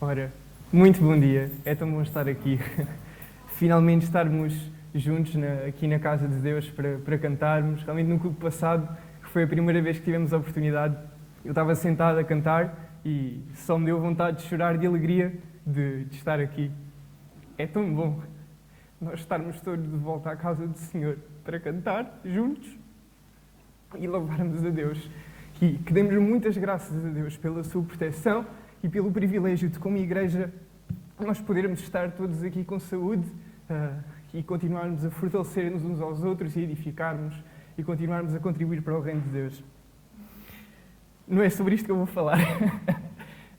Ora, muito bom dia, é tão bom estar aqui. Finalmente estarmos juntos aqui na casa de Deus para cantarmos. Realmente no culto passado, que foi a primeira vez que tivemos a oportunidade, eu estava sentado a cantar e só me deu vontade de chorar de alegria de estar aqui. É tão bom nós estarmos todos de volta à casa do Senhor para cantar juntos e louvarmos a Deus. E que demos muitas graças a Deus pela sua proteção e pelo privilégio de, como igreja, nós podermos estar todos aqui com saúde e continuarmos a fortalecer-nos uns aos outros e edificarmos e continuarmos a contribuir para o reino de Deus. Não é sobre isto que eu vou falar,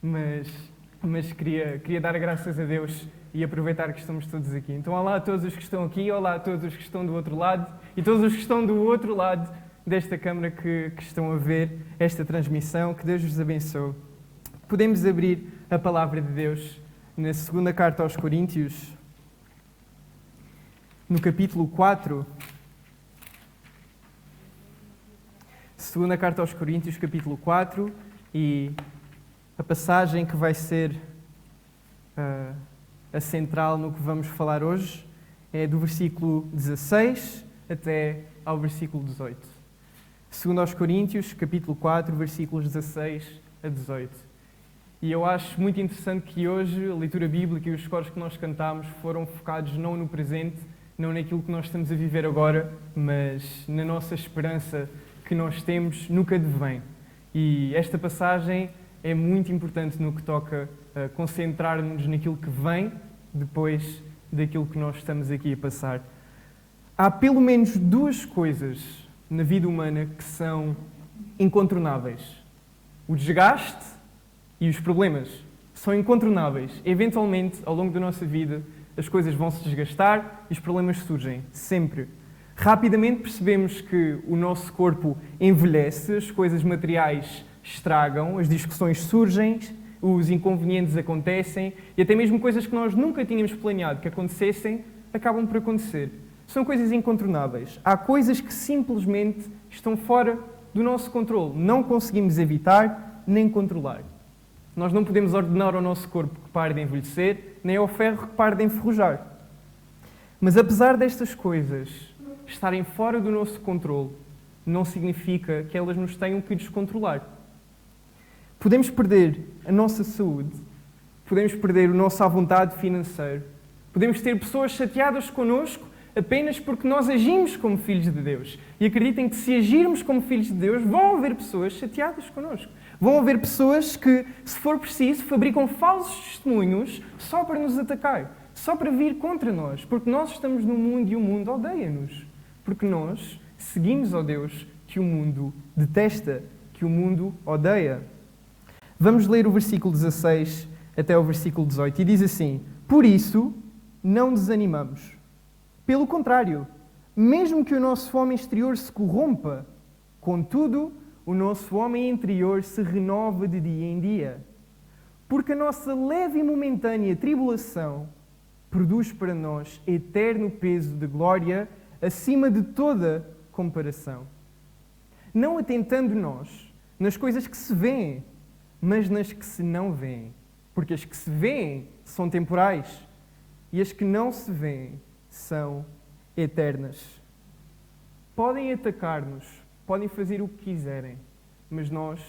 mas queria dar graças a Deus e aproveitar que estamos todos aqui. Então, olá a todos os que estão aqui, olá a todos os que estão do outro lado e todos os que estão do outro lado desta câmara que estão a ver esta transmissão. Que Deus vos abençoe. Podemos abrir a palavra de Deus na segunda carta aos Coríntios, no capítulo 4. Segunda carta aos Coríntios, capítulo 4, e a passagem que vai ser a central no que vamos falar hoje é do versículo 16 até ao versículo 18. Segundo aos Coríntios, capítulo 4, versículos 16 a 18. E eu acho muito interessante que hoje a leitura bíblica e os coros que nós cantamos foram focados não no presente, não naquilo que nós estamos a viver agora, mas na nossa esperança que nós temos no que advém. E esta passagem é muito importante no que toca a concentrar-nos naquilo que vem depois daquilo que nós estamos aqui a passar. Há pelo menos duas coisas na vida humana que são incontornáveis: o desgaste e os problemas. São incontornáveis. Eventualmente, ao longo da nossa vida, as coisas vão se desgastar e os problemas surgem, sempre. Rapidamente percebemos que o nosso corpo envelhece, as coisas materiais estragam, as discussões surgem, os inconvenientes acontecem e até mesmo coisas que nós nunca tínhamos planeado que acontecessem, acabam por acontecer. São coisas incontornáveis. Há coisas que simplesmente estão fora do nosso controle. Não conseguimos evitar nem controlar. Nós não podemos ordenar ao nosso corpo que pare de envelhecer, nem ao ferro que pare de enferrujar. Mas apesar destas coisas estarem fora do nosso controle, não significa que elas nos tenham que descontrolar. Podemos perder a nossa saúde, podemos perder o nosso à vontade financeiro, podemos ter pessoas chateadas connosco apenas porque nós agimos como filhos de Deus. E acreditem que se agirmos como filhos de Deus, vão haver pessoas chateadas connosco. Vão haver pessoas que, se for preciso, fabricam falsos testemunhos só para nos atacar, só para vir contra nós, porque nós estamos no mundo e o mundo odeia-nos. Porque nós seguimos ao Deus que o mundo detesta, que o mundo odeia. Vamos ler o versículo 16 até o versículo 18 e diz assim: por isso, não desanimamos. Pelo contrário, mesmo que o nosso homem exterior se corrompa, contudo, o nosso homem interior se renova de dia em dia. Porque a nossa leve e momentânea tribulação produz para nós eterno peso de glória acima de toda comparação. Não atentando nós nas coisas que se vêem, mas nas que se não vêem. Porque as que se vêem são temporais e as que não se vêem são eternas. Podem atacar-nos, podem fazer o que quiserem, mas nós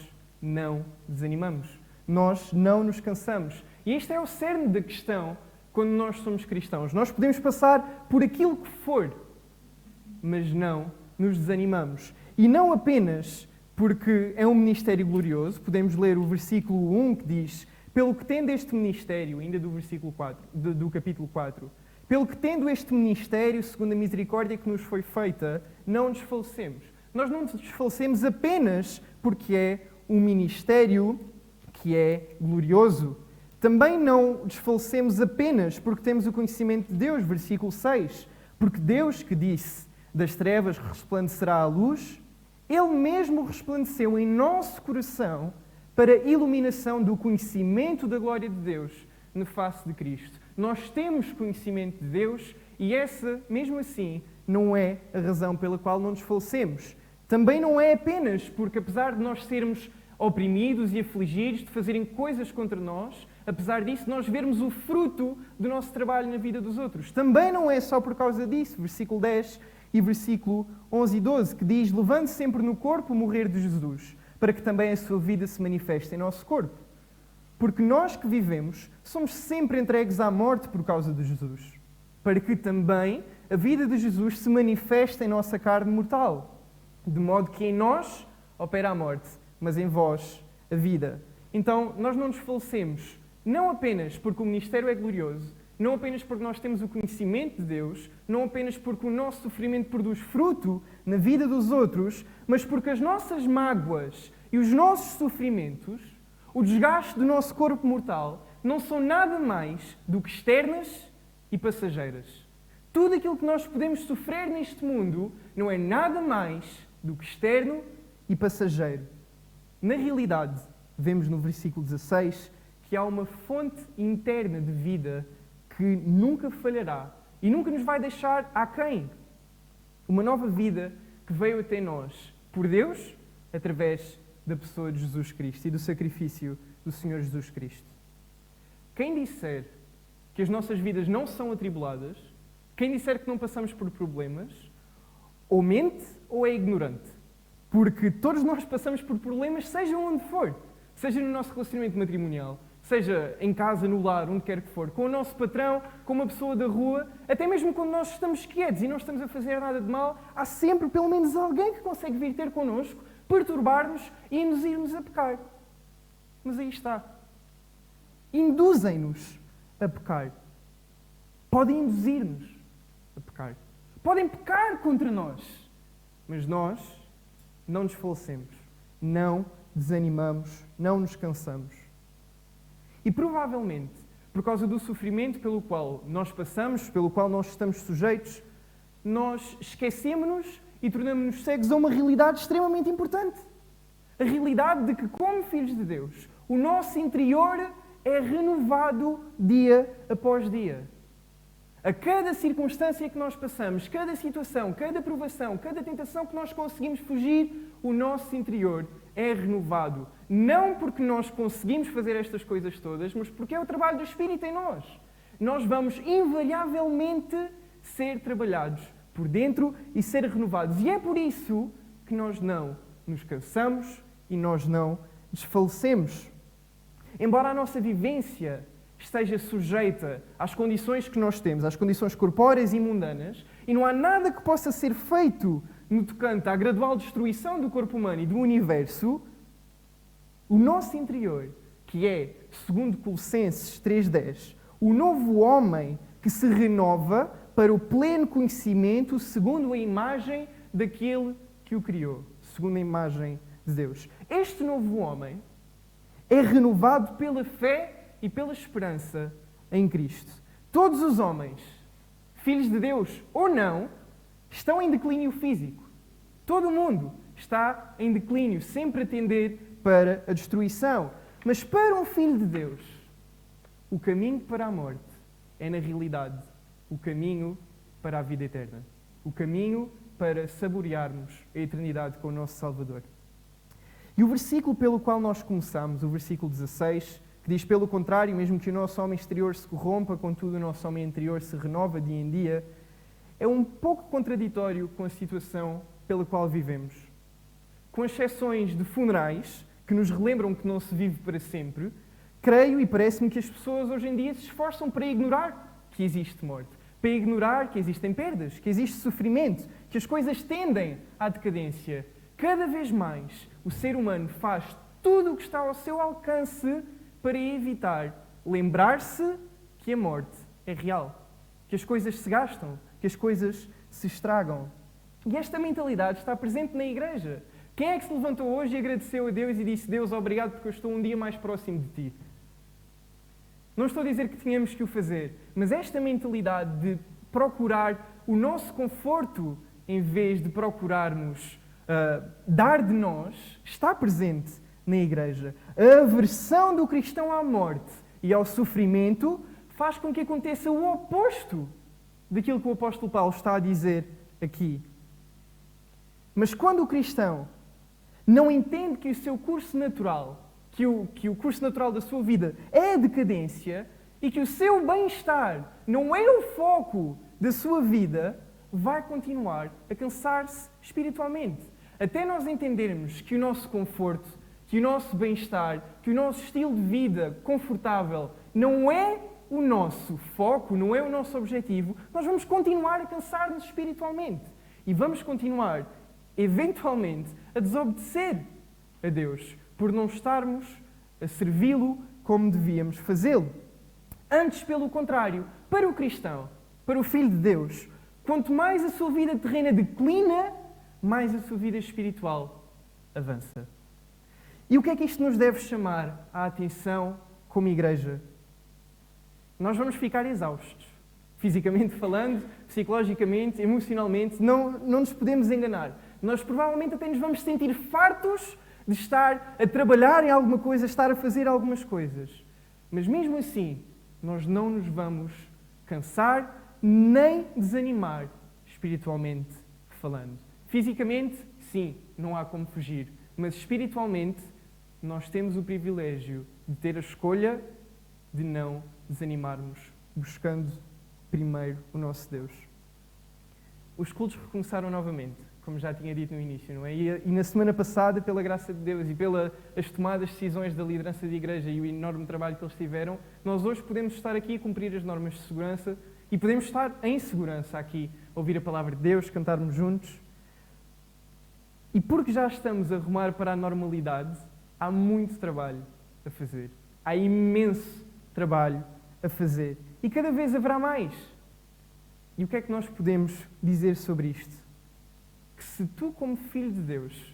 não desanimamos. Nós não nos cansamos. E este é o cerne da questão quando nós somos cristãos. Nós podemos passar por aquilo que for, mas não nos desanimamos. E não apenas porque é um ministério glorioso. Podemos ler o versículo 1 que diz: pelo que tendo este ministério, ainda do versículo 4, do capítulo 4, pelo que tendo este ministério, segundo a misericórdia que nos foi feita, não desfalecemos. Nós não desfalecemos apenas porque é um ministério que é glorioso. Também não desfalecemos apenas porque temos o conhecimento de Deus, versículo 6. Porque Deus que disse: das trevas resplandecerá a luz, Ele mesmo resplandeceu em nosso coração para a iluminação do conhecimento da glória de Deus na face de Cristo. Nós temos conhecimento de Deus e essa, mesmo assim, não é a razão pela qual não desfalecemos. Também não é apenas porque, apesar de nós sermos oprimidos e afligidos, de fazerem coisas contra nós, apesar disso, nós vermos o fruto do nosso trabalho na vida dos outros. Também não é só por causa disso, versículo 10 e versículo 11 e 12, que diz: levante sempre no corpo o morrer de Jesus, para que também a sua vida se manifeste em nosso corpo. Porque nós que vivemos somos sempre entregues à morte por causa de Jesus, para que também a vida de Jesus se manifeste em nossa carne mortal, de modo que em nós opera a morte, mas em vós a vida. Então, nós não nos falecemos, não apenas porque o ministério é glorioso, não apenas porque nós temos o conhecimento de Deus, não apenas porque o nosso sofrimento produz fruto na vida dos outros, mas porque as nossas mágoas e os nossos sofrimentos, o desgaste do nosso corpo mortal, não são nada mais do que externas e passageiras. Tudo aquilo que nós podemos sofrer neste mundo não é nada mais do que externo e passageiro. Na realidade, vemos no versículo 16 que há uma fonte interna de vida que nunca falhará e nunca nos vai deixar aquém. Uma nova vida que veio até nós por Deus através da pessoa de Jesus Cristo e do sacrifício do Senhor Jesus Cristo. Quem disser que as nossas vidas não são atribuladas, quem disser que não passamos por problemas, ou mente ou é ignorante. Porque todos nós passamos por problemas, seja onde for. Seja no nosso relacionamento matrimonial, seja em casa, no lar, onde quer que for, com o nosso patrão, com uma pessoa da rua, até mesmo quando nós estamos quietos e não estamos a fazer nada de mal, há sempre pelo menos alguém que consegue vir ter connosco, perturbar-nos e induzir-nos a pecar. Mas aí está. Induzem-nos a pecar. Podem induzir-nos a pecar. Podem pecar contra nós. Mas nós não nos falecemos. Não desanimamos. Não nos cansamos. E provavelmente, por causa do sofrimento pelo qual nós passamos, pelo qual nós estamos sujeitos, nós esquecemos-nos e tornamos-nos cegos a uma realidade extremamente importante. A realidade de que, como filhos de Deus, o nosso interior é renovado dia após dia. A cada circunstância que nós passamos, cada situação, cada provação, cada tentação que nós conseguimos fugir, o nosso interior é renovado. Não porque nós conseguimos fazer estas coisas todas, mas porque é o trabalho do Espírito em nós. Nós vamos invariavelmente ser trabalhados por dentro e ser renovados. E é por isso que nós não nos cansamos e nós não desfalecemos. Embora a nossa vivência esteja sujeita às condições que nós temos, às condições corpóreas e mundanas, e não há nada que possa ser feito no tocante à gradual destruição do corpo humano e do universo, o nosso interior, que é, segundo Colossenses 3:10, o novo homem que se renova para o pleno conhecimento segundo a imagem daquele que o criou, segundo a imagem de Deus. Este novo homem é renovado pela fé e pela esperança em Cristo. Todos os homens, filhos de Deus ou não, estão em declínio físico. Todo o mundo está em declínio, sempre a tender para a destruição. Mas para um filho de Deus, o caminho para a morte é, na realidade, o caminho para a vida eterna. O caminho para saborearmos a eternidade com o nosso Salvador. E o versículo pelo qual nós começamos, o versículo 16, que diz: pelo contrário, mesmo que o nosso homem exterior se corrompa, contudo o nosso homem interior se renova dia em dia, é um pouco contraditório com a situação pela qual vivemos. Com exceções de funerais, que nos relembram que não se vive para sempre, creio e parece-me que as pessoas hoje em dia se esforçam para ignorar que existe morte, para ignorar que existem perdas, que existe sofrimento, que as coisas tendem à decadência. Cada vez mais o ser humano faz tudo o que está ao seu alcance para evitar lembrar-se que a morte é real, que as coisas se gastam, que as coisas se estragam. E esta mentalidade está presente na igreja. Quem é que se levantou hoje e agradeceu a Deus e disse: Deus, obrigado porque eu estou um dia mais próximo de Ti? Não estou a dizer que tínhamos que o fazer, mas esta mentalidade de procurar o nosso conforto em vez de procurarmos dar de nós, está presente na igreja. A aversão do cristão à morte e ao sofrimento faz com que aconteça o oposto daquilo que o apóstolo Paulo está a dizer aqui. Mas quando o cristão não entende que o seu curso natural, que o curso natural da sua vida é a decadência e que o seu bem-estar não é o foco da sua vida, vai continuar a cansar-se espiritualmente. Até nós entendermos que o nosso conforto, que o nosso bem-estar, que o nosso estilo de vida confortável não é o nosso foco, não é o nosso objetivo, nós vamos continuar a cansar-nos espiritualmente. E vamos continuar, eventualmente, a desobedecer a Deus, por não estarmos a servi-lo como devíamos fazê-lo. Antes, pelo contrário, para o cristão, para o Filho de Deus, quanto mais a sua vida terrena declina, mais a sua vida espiritual avança. E o que é que isto nos deve chamar a atenção como igreja? Nós vamos ficar exaustos, fisicamente falando, psicologicamente, emocionalmente, não nos podemos enganar. Nós provavelmente até nos vamos sentir fartos de estar a trabalhar em alguma coisa, estar a fazer algumas coisas. Mas mesmo assim, nós não nos vamos cansar nem desanimar, espiritualmente falando. Fisicamente, sim, não há como fugir. Mas espiritualmente, nós temos o privilégio de ter a escolha de não desanimarmos, buscando primeiro o nosso Deus. Os cultos recomeçaram novamente, como já tinha dito no início, não é? E na semana passada, pela graça de Deus e pelas tomadas de decisões da liderança de igreja e o enorme trabalho que eles tiveram, nós hoje podemos estar aqui a cumprir as normas de segurança e podemos estar em segurança aqui, a ouvir a palavra de Deus, cantarmos juntos. E porque já estamos a rumar para a normalidade, há muito trabalho a fazer. Há imenso trabalho a fazer. E cada vez haverá mais. E o que é que nós podemos dizer sobre isto? Que se tu, como filho de Deus,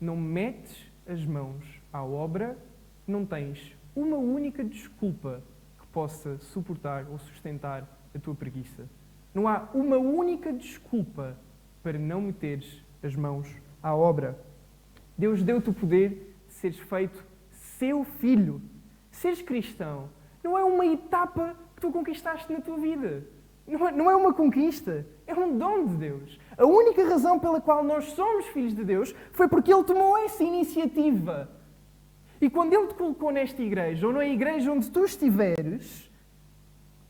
não metes as mãos à obra, não tens uma única desculpa que possa suportar ou sustentar a tua preguiça. Não há uma única desculpa para não meteres as mãos à obra. Deus deu-te o poder de seres feito seu filho. Seres cristão não é uma etapa que tu conquistaste na tua vida. Não é uma conquista, é um dom de Deus. A única razão pela qual nós somos filhos de Deus foi porque Ele tomou essa iniciativa. E quando Ele te colocou nesta igreja, ou na igreja onde tu estiveres,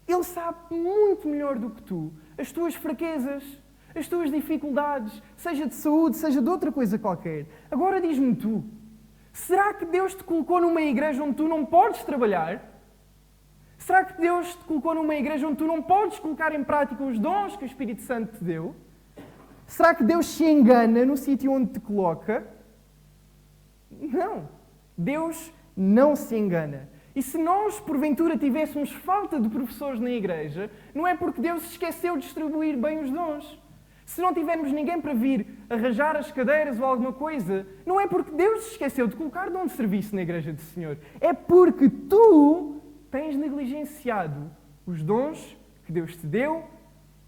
Ele sabe muito melhor do que tu as tuas fraquezas, as tuas dificuldades, seja de saúde, seja de outra coisa qualquer. Agora diz-me tu, será que Deus te colocou numa igreja onde tu não podes trabalhar? Será que Deus te colocou numa igreja onde tu não podes colocar em prática os dons que o Espírito Santo te deu? Será que Deus se engana no sítio onde te coloca? Não. Deus não se engana. E se nós, porventura, tivéssemos falta de professores na igreja, não é porque Deus se esqueceu de distribuir bem os dons. Se não tivermos ninguém para vir arranjar as cadeiras ou alguma coisa, não é porque Deus se esqueceu de colocar dom de serviço na igreja do Senhor. É porque tu tens negligenciado os dons que Deus te deu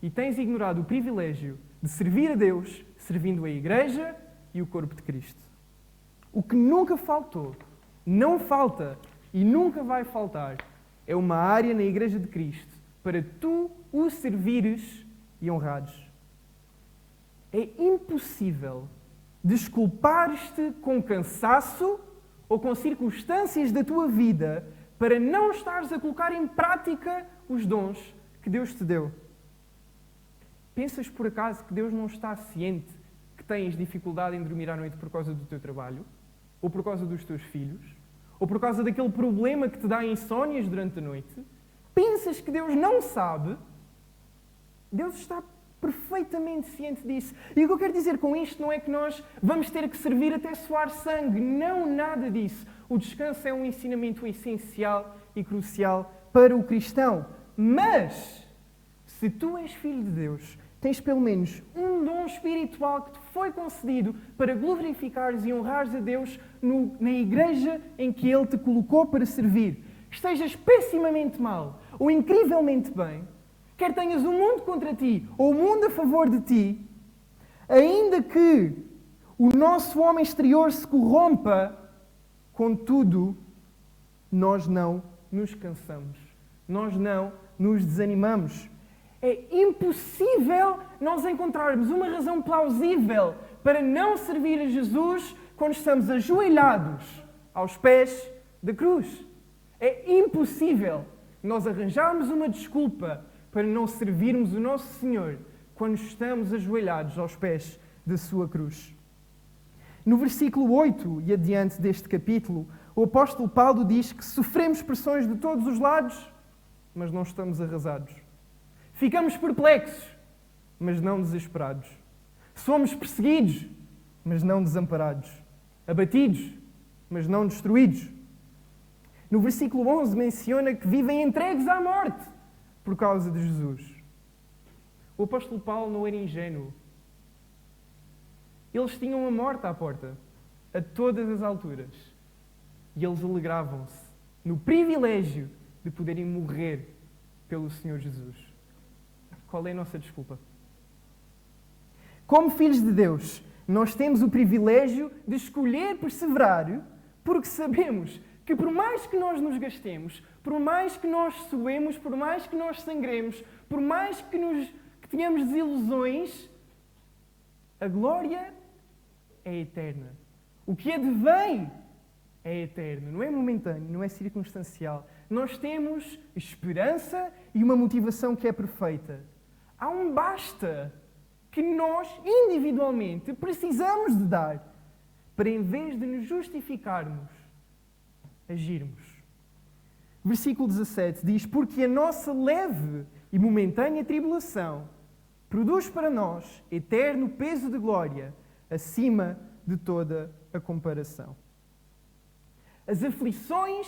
e tens ignorado o privilégio de servir a Deus, servindo a igreja e o corpo de Cristo. O que nunca faltou, não falta e nunca vai faltar é uma área na igreja de Cristo para tu o servires e honrares. É impossível desculpar-te com cansaço ou com circunstâncias da tua vida para não estares a colocar em prática os dons que Deus te deu. Pensas por acaso que Deus não está ciente que tens dificuldade em dormir à noite por causa do teu trabalho? Ou por causa dos teus filhos? Ou por causa daquele problema que te dá insónias durante a noite? Pensas que Deus não sabe? Deus está perfeitamente ciente disso. E o que eu quero dizer com isto não é que nós vamos ter que servir até suar sangue. Não, nada disso. O descanso é um ensinamento essencial e crucial para o cristão. Mas, se tu és filho de Deus, tens pelo menos um dom espiritual que te foi concedido para glorificares e honrares a Deus na igreja em que Ele te colocou para servir. Estejas pessimamente mal ou incrivelmente bem, quer tenhas o mundo contra ti ou o mundo a favor de ti, ainda que o nosso homem exterior se corrompa, contudo, nós não nos cansamos, nós não nos desanimamos. É impossível nós encontrarmos uma razão plausível para não servir a Jesus quando estamos ajoelhados aos pés da cruz. É impossível nós arranjarmos uma desculpa para não servirmos o nosso Senhor quando estamos ajoelhados aos pés da sua cruz. No versículo 8 e adiante deste capítulo, o apóstolo Paulo diz que sofremos pressões de todos os lados, mas não estamos arrasados. Ficamos perplexos, mas não desesperados. Somos perseguidos, mas não desamparados. Abatidos, mas não destruídos. No versículo 11 menciona que vivem entregues à morte por causa de Jesus. O apóstolo Paulo não era ingênuo. Eles tinham a morte à porta, a todas as alturas. E eles alegravam-se no privilégio de poderem morrer pelo Senhor Jesus. Qual é a nossa desculpa? Como filhos de Deus, nós temos o privilégio de escolher perseverar, porque sabemos que por mais que nós nos gastemos, por mais que nós suemos, por mais que nós sangremos, por mais que tenhamos desilusões, a glória é eterna. O que advém é eterno, não é momentâneo, não é circunstancial. Nós temos esperança e uma motivação que é perfeita. Há um basta que nós, individualmente, precisamos de dar para, em vez de nos justificarmos, agirmos. Versículo 17 diz: porque a nossa leve e momentânea tribulação produz para nós eterno peso de glória acima de toda a comparação. As aflições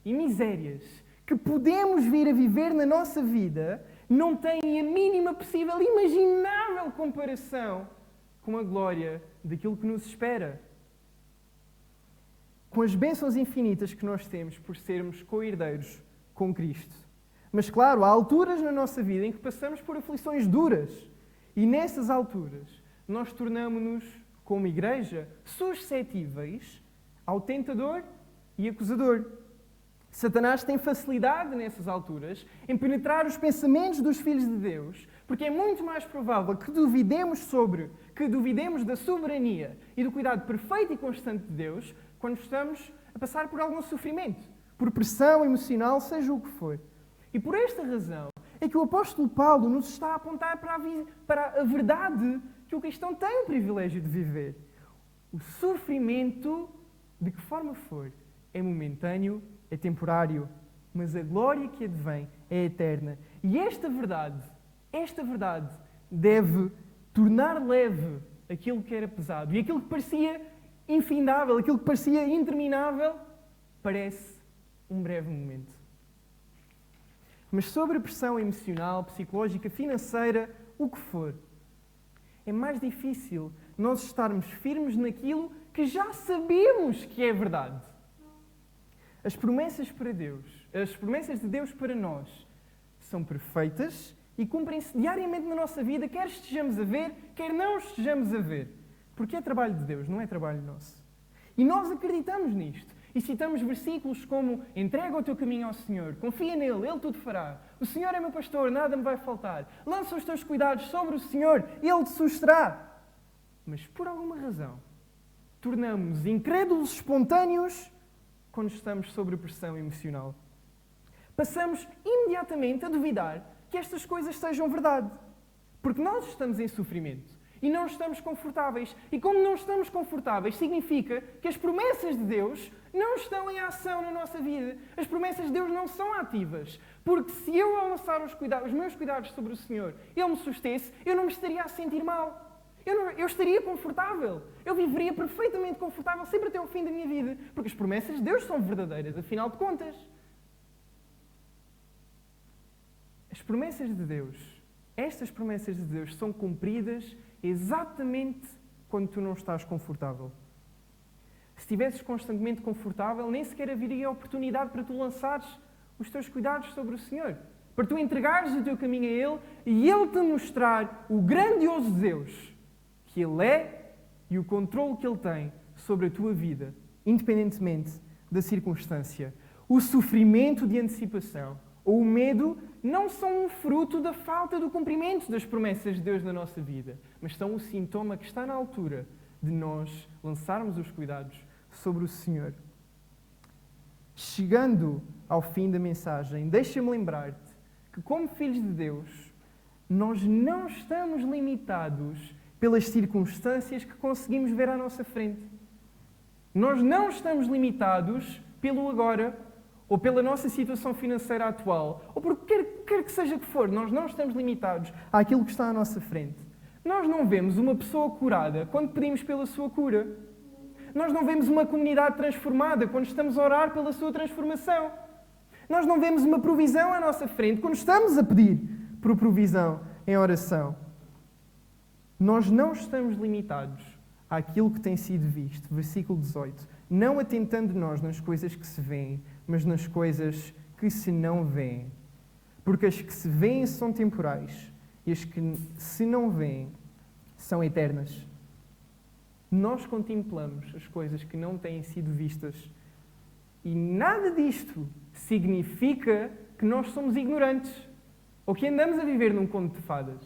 e misérias que podemos vir a viver na nossa vida não têm a mínima possível, imaginável comparação com a glória daquilo que nos espera. Com as bênçãos infinitas que nós temos por sermos co-herdeiros com Cristo. Mas claro, há alturas na nossa vida em que passamos por aflições duras. E nessas alturas, nós tornamo-nos, como igreja, suscetíveis ao tentador e acusador. Satanás tem facilidade nessas alturas em penetrar os pensamentos dos filhos de Deus, porque é muito mais provável que duvidemos da soberania e do cuidado perfeito e constante de Deus quando estamos a passar por algum sofrimento, por pressão emocional, seja o que for. E por esta razão é que o apóstolo Paulo nos está a apontar para a verdade que o cristão tem o privilégio de viver. O sofrimento, de que forma for, é momentâneo, é temporário, mas a glória que advém é eterna. E esta verdade deve tornar leve aquilo que era pesado. E aquilo que parecia infindável, aquilo que parecia interminável, parece um breve momento. Mas sobre a pressão emocional, psicológica, financeira, o que for, é mais difícil nós estarmos firmes naquilo que já sabemos que é verdade. As promessas para Deus, as promessas de Deus para nós, são perfeitas e cumprem-se diariamente na nossa vida, quer estejamos a ver, quer não estejamos a ver. Porque é trabalho de Deus, não é trabalho nosso. E nós acreditamos nisto. E citamos versículos como: entrega o teu caminho ao Senhor, confia nele, Ele tudo fará. O Senhor é meu pastor, nada me vai faltar. Lança os teus cuidados sobre o Senhor, Ele te susterá. Mas por alguma razão, tornamos-nos incrédulos espontâneos quando estamos sob pressão emocional. Passamos imediatamente a duvidar que estas coisas sejam verdade. Porque nós estamos em sofrimento. E não estamos confortáveis. E como não estamos confortáveis, significa que as promessas de Deus não estão em ação na nossa vida. As promessas de Deus não são ativas. Porque se eu ao lançar os meus cuidados sobre o Senhor, Ele me sustesse, eu não me estaria a sentir mal. Eu estaria confortável. Eu viveria perfeitamente confortável sempre até o fim da minha vida. Porque as promessas de Deus são verdadeiras, afinal de contas. As promessas de Deus, estas promessas de Deus são cumpridas exatamente quando tu não estás confortável. Se estivesses constantemente confortável, nem sequer haveria oportunidade para tu lançares os teus cuidados sobre o Senhor. Para tu entregares o teu caminho a Ele e Ele te mostrar o grandioso Deus que Ele é e o controle que Ele tem sobre a tua vida, independentemente da circunstância. O sofrimento de antecipação ou o medo não são um fruto da falta do cumprimento das promessas de Deus na nossa vida, mas são um sintoma que está na altura de nós lançarmos os cuidados sobre o Senhor. Chegando ao fim da mensagem, deixa-me lembrar-te que, como filhos de Deus, nós não estamos limitados pelas circunstâncias que conseguimos ver à nossa frente. Nós não estamos limitados pelo agora, ou pela nossa situação financeira atual, ou por quer que seja que for. Nós não estamos limitados àquilo que está à nossa frente. Nós não vemos uma pessoa curada quando pedimos pela sua cura. Nós não vemos uma comunidade transformada quando estamos a orar pela sua transformação. Nós não vemos uma provisão à nossa frente quando estamos a pedir por provisão em oração. Nós não estamos limitados àquilo que tem sido visto. Versículo 18. Não atentando nós nas coisas que se veem, mas nas coisas que se não veem. Porque as que se veem são temporais e as que se não veem são eternas. Nós contemplamos as coisas que não têm sido vistas e nada disto significa que nós somos ignorantes ou que andamos a viver num conto de fadas.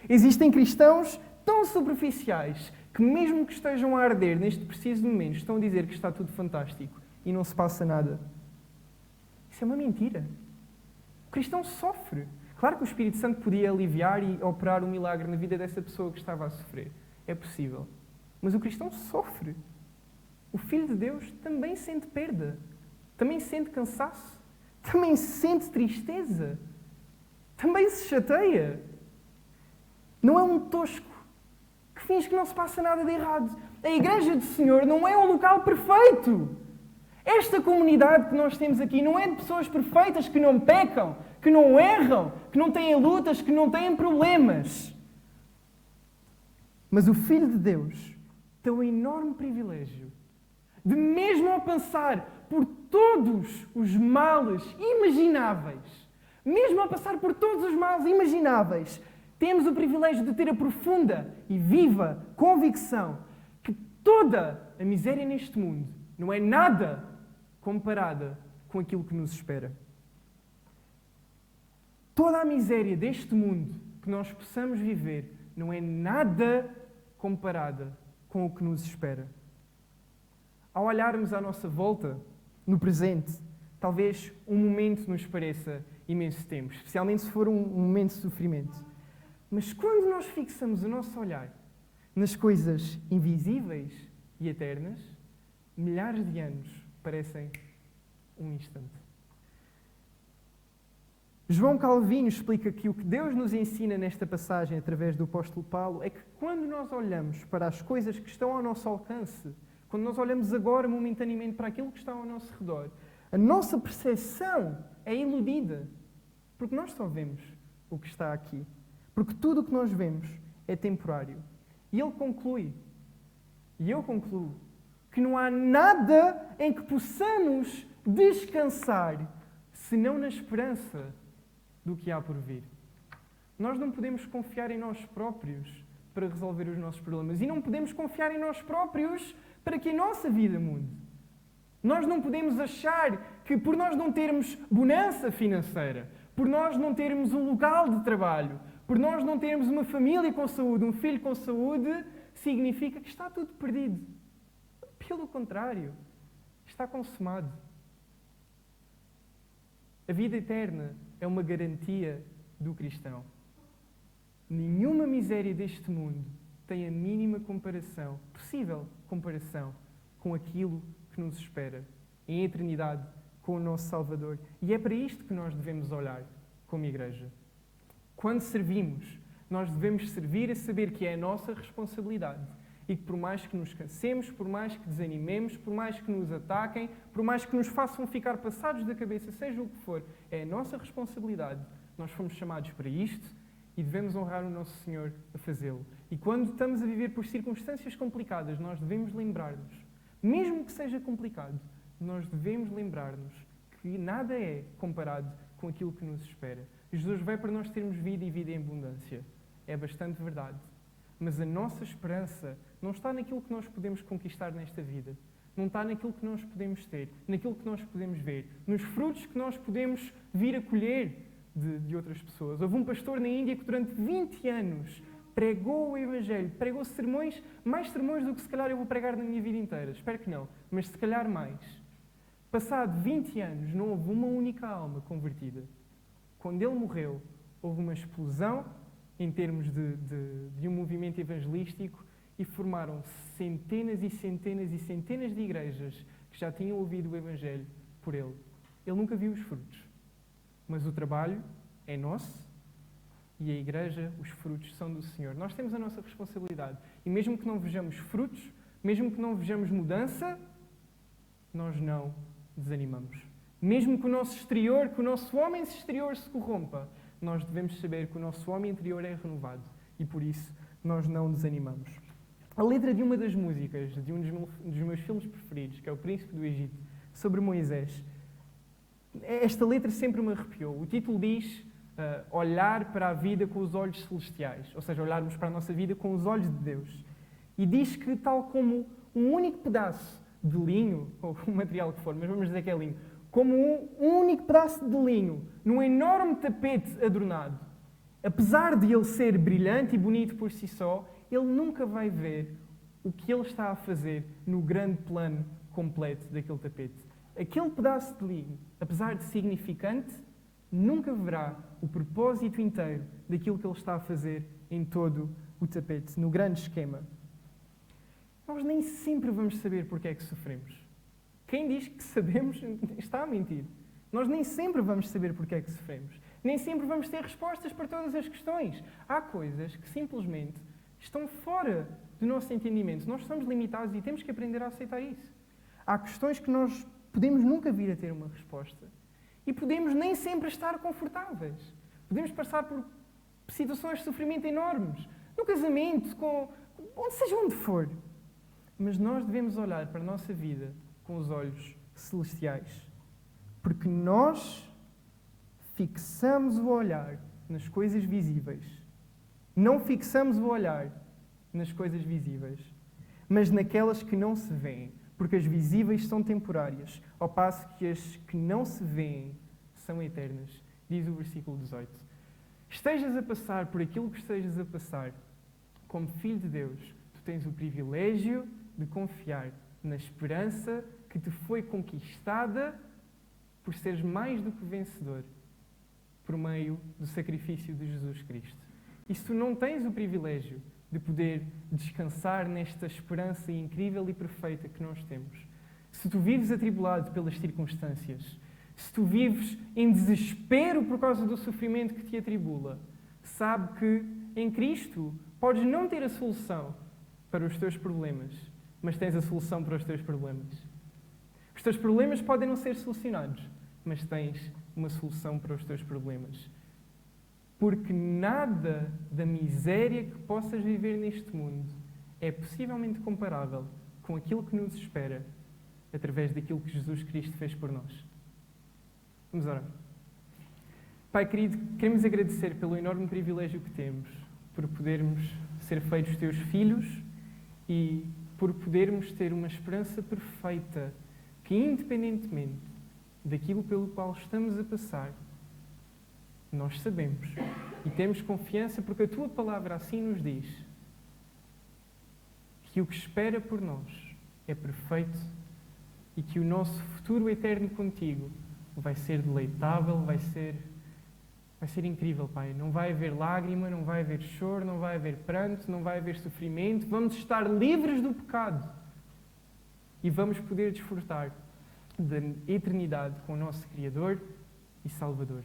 Existem cristãos tão superficiais que, mesmo que estejam a arder neste preciso momento, estão a dizer que está tudo fantástico e não se passa nada. Isso é uma mentira. O cristão sofre. Claro que o Espírito Santo podia aliviar e operar um milagre na vida dessa pessoa que estava a sofrer. É possível. Mas o cristão sofre. O Filho de Deus também sente perda. Também sente cansaço. Também sente tristeza. Também se chateia. Não é um tosco que finge que não se passa nada de errado. A Igreja do Senhor não é um local perfeito. Esta comunidade que nós temos aqui não é de pessoas perfeitas que não pecam, que não erram, que não têm lutas, que não têm problemas. Mas o Filho de Deus tem o enorme privilégio de, mesmo ao passar por todos os males imagináveis, mesmo ao passar por todos os males imagináveis, temos o privilégio de ter a profunda e viva convicção que toda a miséria neste mundo não é nada comparada com aquilo que nos espera. Toda a miséria deste mundo que nós possamos viver não é nada comparada com o que nos espera. Ao olharmos à nossa volta, no presente, talvez um momento nos pareça imenso tempo, especialmente se for um momento de sofrimento. Mas quando nós fixamos o nosso olhar nas coisas invisíveis e eternas, milhares de anos parecem um instante. João Calvino explica que o que Deus nos ensina nesta passagem, através do apóstolo Paulo, é que quando nós olhamos para as coisas que estão ao nosso alcance, quando nós olhamos agora momentaneamente para aquilo que está ao nosso redor, a nossa percepção é iludida, porque nós só vemos o que está aqui. Porque tudo o que nós vemos é temporário. E ele conclui, e eu concluo, que não há nada em que possamos descansar senão na esperança do que há por vir. Nós não podemos confiar em nós próprios para resolver os nossos problemas e não podemos confiar em nós próprios para que a nossa vida mude. Nós não podemos achar que por nós não termos bonança financeira, por nós não termos um local de trabalho, por nós não termos uma família com saúde, um filho com saúde, significa que está tudo perdido. Pelo contrário, está consumado. A vida eterna é uma garantia do cristão. Nenhuma miséria deste mundo tem a mínima comparação, possível comparação, com aquilo que nos espera em eternidade com o nosso Salvador. E é para isto que nós devemos olhar como igreja. Quando servimos, nós devemos servir a saber que é a nossa responsabilidade e que por mais que nos cansemos, por mais que desanimemos, por mais que nos ataquem, por mais que nos façam ficar passados da cabeça, seja o que for, é a nossa responsabilidade. Nós fomos chamados para isto e devemos honrar o nosso Senhor a fazê-lo. E quando estamos a viver por circunstâncias complicadas, nós devemos lembrar-nos, mesmo que seja complicado, nós devemos lembrar-nos que nada é comparado com aquilo que nos espera. Jesus veio para nós termos vida e vida em abundância. É bastante verdade. Mas a nossa esperança não está naquilo que nós podemos conquistar nesta vida. Não está naquilo que nós podemos ter, naquilo que nós podemos ver, nos frutos que nós podemos vir a colher de outras pessoas. Houve um pastor na Índia que durante 20 anos pregou o Evangelho, pregou sermões, mais sermões do que se calhar eu vou pregar na minha vida inteira. Espero que não, mas se calhar mais. Passado 20 anos, não houve uma única alma convertida. Quando ele morreu, houve uma explosão em termos de um movimento evangelístico e formaram centenas e centenas e centenas de igrejas que já tinham ouvido o Evangelho por ele. Ele nunca viu os frutos, mas o trabalho é nosso e a igreja, os frutos são do Senhor. Nós temos a nossa responsabilidade e mesmo que não vejamos frutos, mesmo que não vejamos mudança, nós não desanimamos. Mesmo que o nosso exterior, que o nosso homem exterior se corrompa, nós devemos saber que o nosso homem interior é renovado e por isso nós não desanimamos. A letra de uma das músicas de um dos meus filmes preferidos, que é O Príncipe do Egito, sobre Moisés, esta letra sempre me arrepiou. O título diz olhar para a vida com os olhos celestiais, ou seja, olharmos para a nossa vida com os olhos de Deus. E diz que, tal como um único pedaço de linho, ou o material que for, mas vamos dizer que é linho, como um único pedaço de linho num enorme tapete adornado, apesar de ele ser brilhante e bonito por si só, ele nunca vai ver o que ele está a fazer no grande plano completo daquele tapete. Aquele pedaço de linho, apesar de significante, nunca verá o propósito inteiro daquilo que ele está a fazer em todo o tapete, no grande esquema. Nós nem sempre vamos saber porque é que sofremos. Quem diz que sabemos está a mentir. Nós nem sempre vamos saber porque é que sofremos. Nem sempre vamos ter respostas para todas as questões. Há coisas que simplesmente estão fora do nosso entendimento. Nós somos limitados e temos que aprender a aceitar isso. Há questões que nós podemos nunca vir a ter uma resposta. E podemos nem sempre estar confortáveis. Podemos passar por situações de sofrimento enormes. No casamento, seja onde for. Mas nós devemos olhar para a nossa vida com os olhos celestiais. Porque nós fixamos o olhar nas coisas visíveis. Não fixamos o olhar nas coisas visíveis, mas naquelas que não se veem, porque as visíveis são temporárias, ao passo que as que não se veem são eternas, diz o versículo 18. Estejas a passar por aquilo que estejas a passar, como filho de Deus, tu tens o privilégio de confiar na esperança que te foi conquistada por seres mais do que vencedor, por meio do sacrifício de Jesus Cristo. E se tu não tens o privilégio de poder descansar nesta esperança incrível e perfeita que nós temos, se tu vives atribulado pelas circunstâncias, se tu vives em desespero por causa do sofrimento que te atribula, sabe que em Cristo podes não ter a solução para os teus problemas, mas tens a solução para os teus problemas. Os teus problemas podem não ser solucionados, mas tens uma solução para os teus problemas. Porque nada da miséria que possas viver neste mundo é possivelmente comparável com aquilo que nos espera através daquilo que Jesus Cristo fez por nós. Vamos orar. Pai querido, queremos agradecer pelo enorme privilégio que temos por podermos ser feitos teus filhos e por podermos ter uma esperança perfeita que, independentemente daquilo pelo qual estamos a passar, nós sabemos e temos confiança porque a Tua Palavra assim nos diz que o que espera por nós é perfeito e que o nosso futuro eterno contigo vai ser deleitável, vai ser incrível, Pai. Não vai haver lágrima, não vai haver choro, não vai haver pranto, não vai haver sofrimento. Vamos estar livres do pecado e vamos poder desfrutar da eternidade com o nosso Criador e Salvador.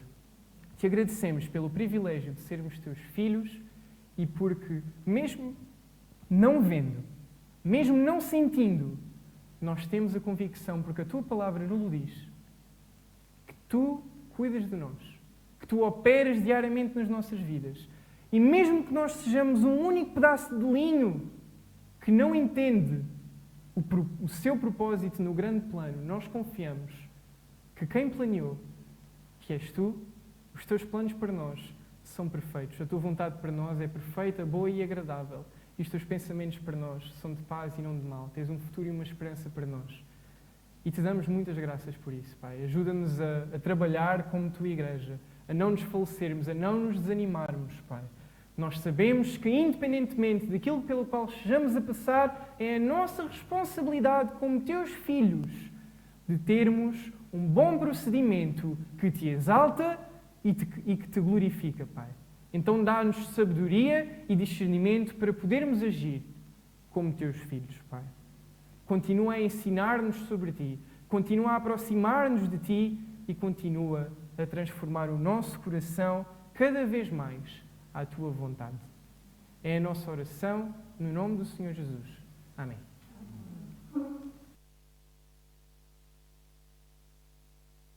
Te agradecemos pelo privilégio de sermos teus filhos e porque, mesmo não vendo, mesmo não sentindo, nós temos a convicção, porque a Tua Palavra nos diz, que Tu cuidas de nós, que Tu operas diariamente nas nossas vidas. E mesmo que nós sejamos um único pedaço de linho que não entende o seu propósito no grande plano, nós confiamos que quem planeou, que és Tu, os Teus planos para nós são perfeitos. A Tua vontade para nós é perfeita, boa e agradável. E os Teus pensamentos para nós são de paz e não de mal. Tens um futuro e uma esperança para nós. E Te damos muitas graças por isso, Pai. Ajuda-nos a trabalhar como Tua Igreja, a não nos falecermos, a não nos desanimarmos, Pai. Nós sabemos que, independentemente daquilo pelo qual estejamos a passar, é a nossa responsabilidade como Teus filhos de termos um bom procedimento que te exalta e que te glorifica, Pai. Então dá-nos sabedoria e discernimento para podermos agir como teus filhos, Pai. Continua a ensinar-nos sobre Ti, continua a aproximar-nos de Ti e continua a transformar o nosso coração cada vez mais à Tua vontade. É a nossa oração no nome do Senhor Jesus. Amém.